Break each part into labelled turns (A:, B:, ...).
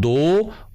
A: 2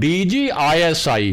A: DG/ISI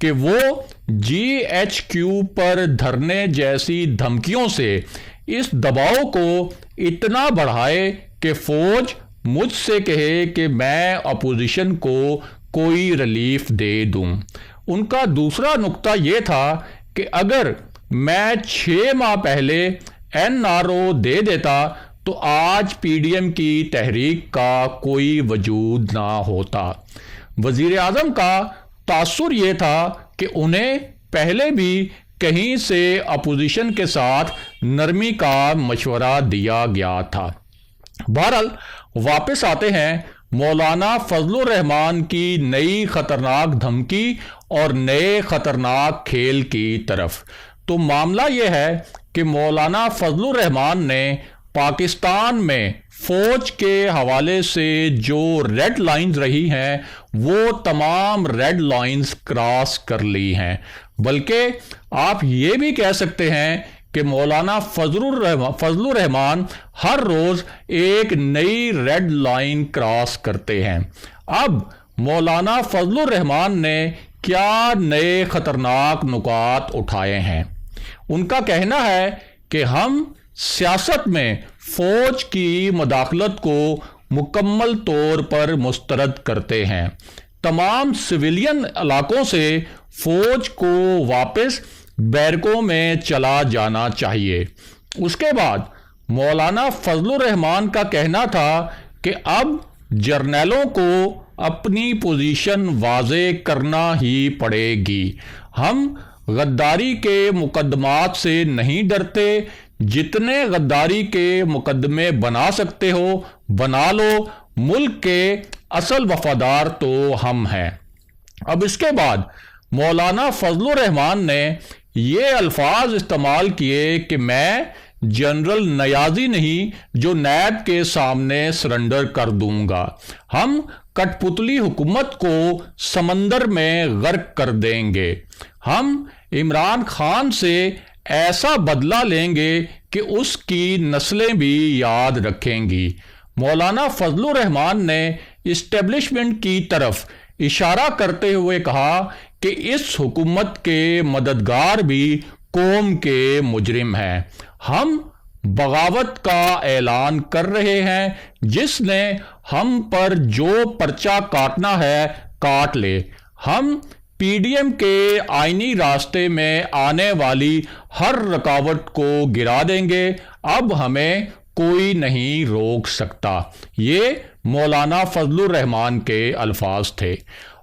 A: کہ وہ GHQ پر دھرنے جیسی دھمکیوں سے اس دباؤ کو اتنا بڑھائے کہ فوج مجھ سے کہے کہ میں اپوزیشن کو کوئی ریلیف دے دوں۔ ان کا دوسرا نقطہ یہ تھا کہ اگر میں 6 ماہ پہلے NRO دے دیتا تو آج PDM کی تحریک کا کوئی وجود نہ ہوتا۔ وزیر اعظم کا تاثر یہ تھا کہ انہیں پہلے بھی کہیں سے اپوزیشن کے ساتھ نرمی کا مشورہ دیا گیا تھا۔ بہرحال واپس آتے ہیں مولانا فضل الرحمان کی نئی خطرناک دھمکی اور نئے خطرناک کھیل کی طرف۔ تو معاملہ یہ ہے کہ مولانا فضل الرحمان نے پاکستان میں فوج کے حوالے سے جو ریڈ لائنز رہی ہیں وہ تمام ریڈ لائنز کراس کر لی ہیں، بلکہ آپ یہ بھی کہہ سکتے ہیں کہ مولانا فضل الرحمان ہر روز ایک نئی ریڈ لائن کراس کرتے ہیں۔ اب مولانا فضل الرحمان نے کیا نئے خطرناک نکات اٹھائے ہیں؟ ان کا کہنا ہے کہ ہم سیاست میں فوج کی مداخلت کو مکمل طور پر مسترد کرتے ہیں۔ تمام سویلین علاقوں سے فوج کو واپس بیرکوں میں چلا جانا چاہیے۔ اس کے بعد مولانا فضل الرحمان کا کہنا تھا کہ اب جرنیلوں کو اپنی پوزیشن واضح کرنا ہی پڑے گی۔ ہم غداری کے مقدمات سے نہیں ڈرتے، جتنے غداری کے مقدمے بنا سکتے ہو بنا لو، ملک کے اصل وفادار تو ہم ہیں۔ اب اس کے بعد مولانا فضل الرحمان نے یہ الفاظ استعمال کیے کہ میں جنرل نیازی نہیں جو نیب کے سامنے سرنڈر کر دوں گا، ہم کٹ پتلی حکومت کو سمندر میں غرق کر دیں گے، ہم عمران خان سے ایسا بدلہ لیں گے کہ اس کی نسلیں بھی یاد رکھیں گی۔ مولانا فضل الرحمان نے اسٹیبلشمنٹ کی طرف اشارہ کرتے ہوئے کہا کہ اس حکومت کے مددگار بھی قوم کے مجرم ہیں۔ ہم بغاوت کا اعلان کر رہے ہیں، جس نے ہم پر جو پرچہ کاٹنا ہے کاٹ لے، ہم PDM کے آئینی راستے میں آنے والی ہر رکاوٹ کو گرا دیں گے، اب ہمیں کوئی نہیں روک سکتا۔ یہ مولانا فضل الرحمان کے الفاظ تھے۔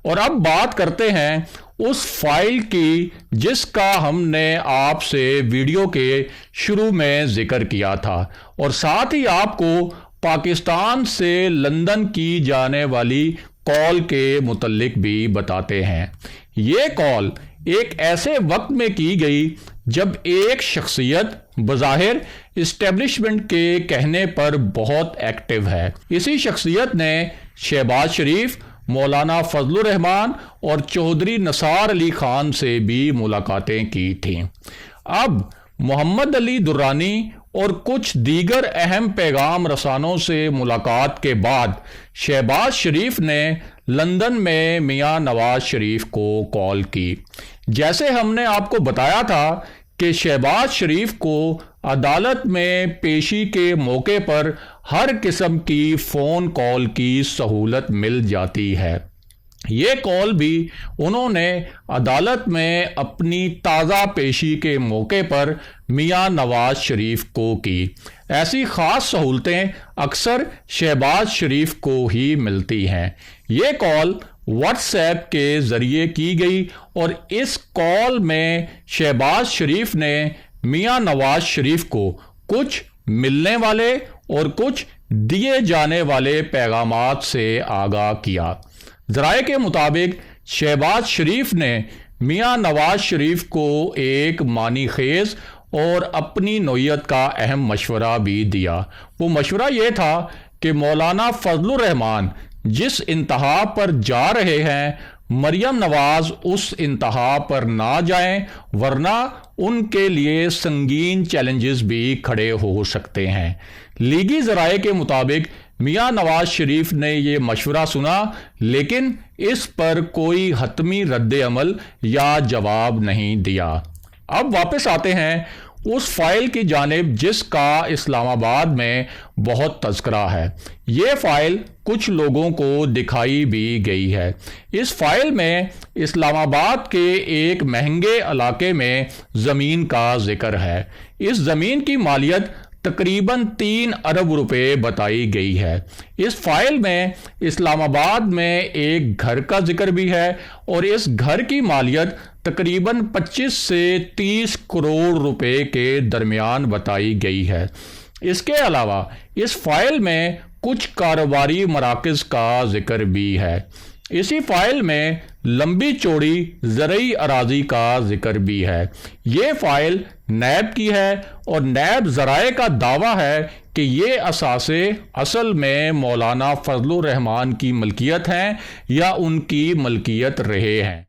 A: اور اب بات کرتے ہیں اس فائل کی جس کا ہم نے آپ سے ویڈیو کے شروع میں ذکر کیا تھا، اور ساتھ ہی آپ کو پاکستان سے لندن کی جانے والی کال کے متعلق بھی بتاتے ہیں۔ یہ کال ایک ایسے وقت میں کی گئی جب ایک شخصیت بظاہر اسٹیبلشمنٹ کے کہنے پر بہت ایکٹیو ہے۔ اسی شخصیت نے شہباز شریف، مولانا فضل الرحمان اور چودھری نثار علی خان سے بھی ملاقاتیں کی تھیں۔ اب محمد علی درانی اور کچھ دیگر اہم پیغام رسانوں سے ملاقات کے بعد شہباز شریف نے لندن میں میاں نواز شریف کو کال کی۔ جیسے ہم نے آپ کو بتایا تھا کہ شہباز شریف کو عدالت میں پیشی کے موقع پر ہر قسم کی فون کال کی سہولت مل جاتی ہے۔ یہ کال بھی انہوں نے عدالت میں اپنی تازہ پیشی کے موقع پر میاں نواز شریف کو کی۔ ایسی خاص سہولتیں اکثر شہباز شریف کو ہی ملتی ہیں۔ یہ کال واٹس ایپ کے ذریعے کی گئی اور اس کال میں شہباز شریف نے میاں نواز شریف کو کچھ ملنے والے اور کچھ دیے جانے والے پیغامات سے آگاہ کیا۔ ذرائع کے مطابق شہباز شریف نے میاں نواز شریف کو ایک معنی خیز اور اپنی نوعیت کا اہم مشورہ بھی دیا۔ وہ مشورہ یہ تھا کہ مولانا فضل الرحمان جس انتہا پر جا رہے ہیں، مریم نواز اس انتہا پر نہ جائیں، ورنہ ان کے لیے سنگین چیلنجز بھی کھڑے ہو سکتے ہیں۔ لیگی ذرائع کے مطابق میاں نواز شریف نے یہ مشورہ سنا لیکن اس پر کوئی حتمی رد عمل یا جواب نہیں دیا۔ اب واپس آتے ہیں اس فائل کی جانب جس کا اسلام آباد میں بہت تذکرہ ہے۔ یہ فائل کچھ لوگوں کو دکھائی بھی گئی ہے۔ اس فائل میں اسلام آباد کے ایک مہنگے علاقے میں زمین کا ذکر ہے۔ اس زمین کی مالیت تقریباً 3 ارب روپے بتائی گئی ہے۔ اس فائل میں اسلام آباد میں ایک گھر کا ذکر بھی ہے اور اس گھر کی مالیت تقریباً 25 سے 30 کروڑ روپے کے درمیان بتائی گئی ہے۔ اس کے علاوہ اس فائل میں کچھ کاروباری مراکز کا ذکر بھی ہے۔ اسی فائل میں لمبی چوڑی زرعی اراضی کا ذکر بھی ہے۔ یہ فائل نیب کی ہے اور نیب ذرائع کا دعویٰ ہے کہ یہ اثاثے اصل میں مولانا فضل الرحمان کی ملکیت ہیں یا ان کی ملکیت رہے ہیں۔